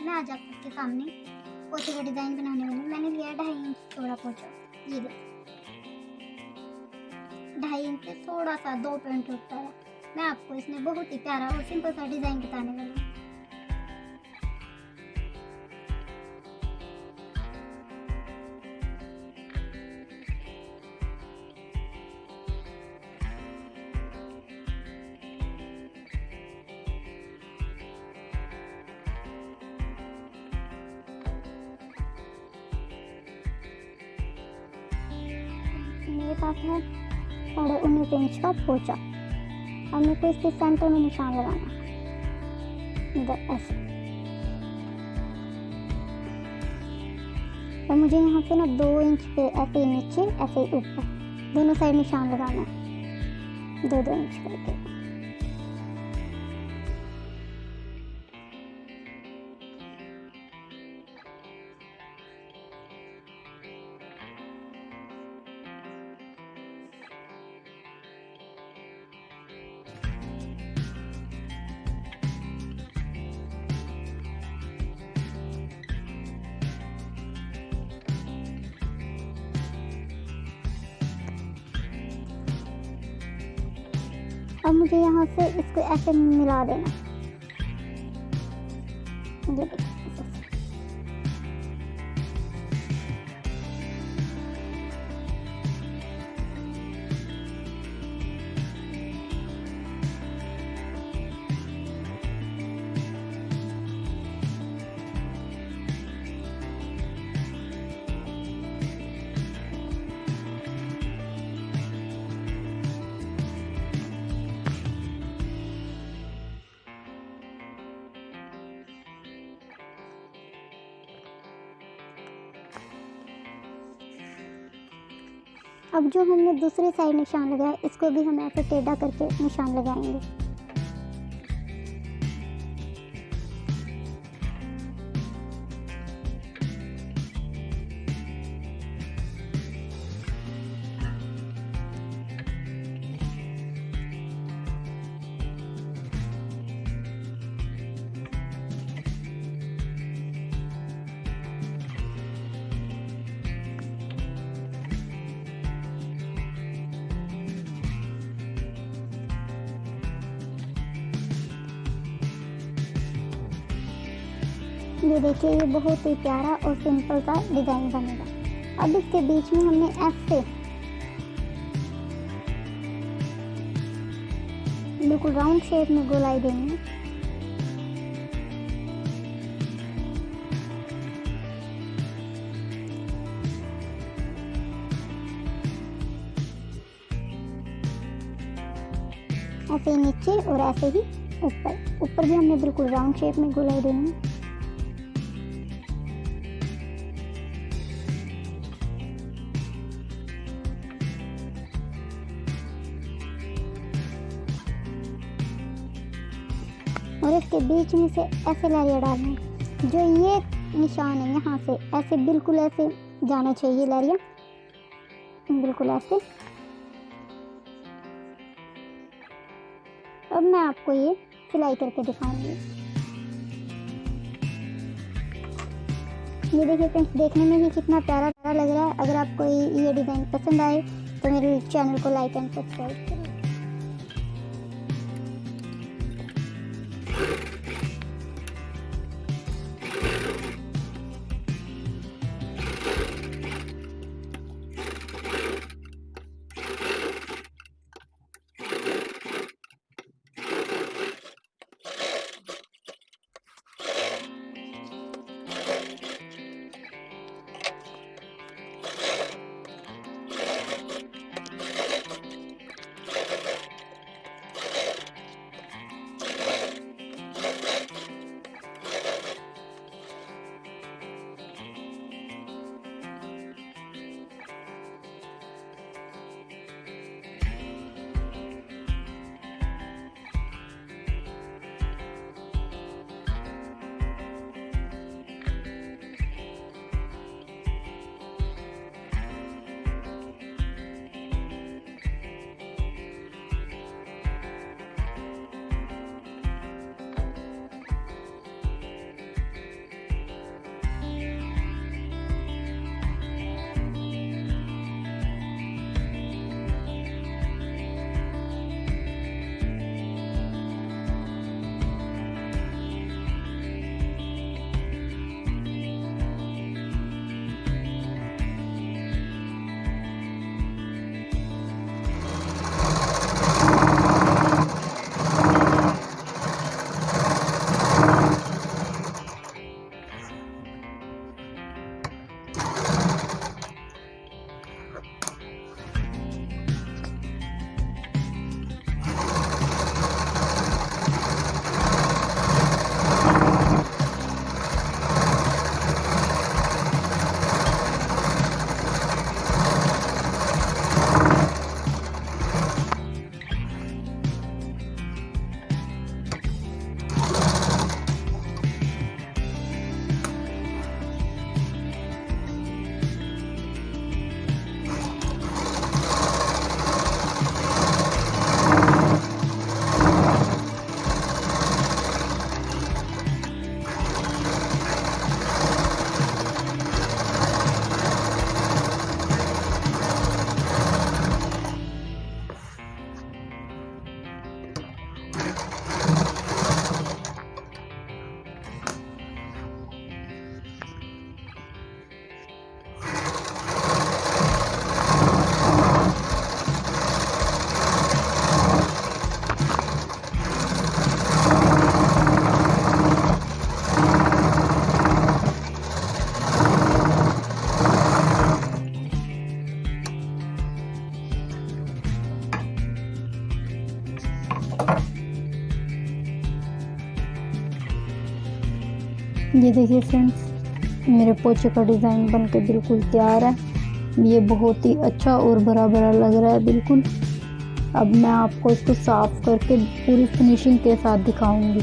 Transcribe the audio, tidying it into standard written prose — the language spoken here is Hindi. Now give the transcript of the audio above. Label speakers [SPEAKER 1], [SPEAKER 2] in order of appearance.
[SPEAKER 1] मैं आज आपके सामने पोचे का डिज़ाइन बनाने वाली हूँ। मैंने लिया 2.5 इंच चौड़ा पोचा। ये देखो 2.5 इंच से थोड़ा सा 2 पॉइंट उठता है। मैं आपको इसमें बहुत ही प्यारा और सिंपल सा डिज़ाइन बताने वाली हूँ। मेरे पास है 19.5 इंच का पोचा। अब मेरे को इसके सेंटर में निशान लगाना इधर ऐसे, और मुझे यहाँ से ना 2 इंच पे ऐसे ही नीचे ऐसे ही ऊपर दोनों साइड निशान लगाना है 2-2 इंच करके। अब मुझे यहाँ से इसको ऐसे मिला देना। ये देखो अब जो हमने दूसरी साइड निशान लगाया इसको भी हम ऐसे टेढ़ा करके निशान लगाएंगे। ये देखिए, ये बहुत ही प्यारा और सिंपल सा डिज़ाइन बनेगा। अब इसके बीच में हमने ऐसे बिल्कुल राउंड शेप में गोलाई देनी है। ऐसे ही नीचे और ऐसे ही ऊपर भी हमने बिल्कुल राउंड शेप में गोलाई देनी है। और इसके बीच में से ऐसे लहरिया डालना है। जो ये निशान है यहाँ से ऐसे बिल्कुल ऐसे जाना चाहिए लहरिया, बिल्कुल ऐसे। अब मैं आपको ये सिलाई करके दिखाऊंगी। ये देखिए फ्रेंड्स, देखने में ही कितना प्यारा लग रहा है। अगर आपको ये डिज़ाइन पसंद आए तो मेरे चैनल को लाइक एंड सब्सक्राइब करें।
[SPEAKER 2] ये देखिए फ्रेंड्स, मेरे पोचे का डिज़ाइन बन के बिल्कुल तैयार है। ये बहुत ही अच्छा और बड़ा बड़ा लग रहा है बिल्कुल। अब मैं आपको इसको साफ़ करके पूरी फिनिशिंग के साथ दिखाऊंगी।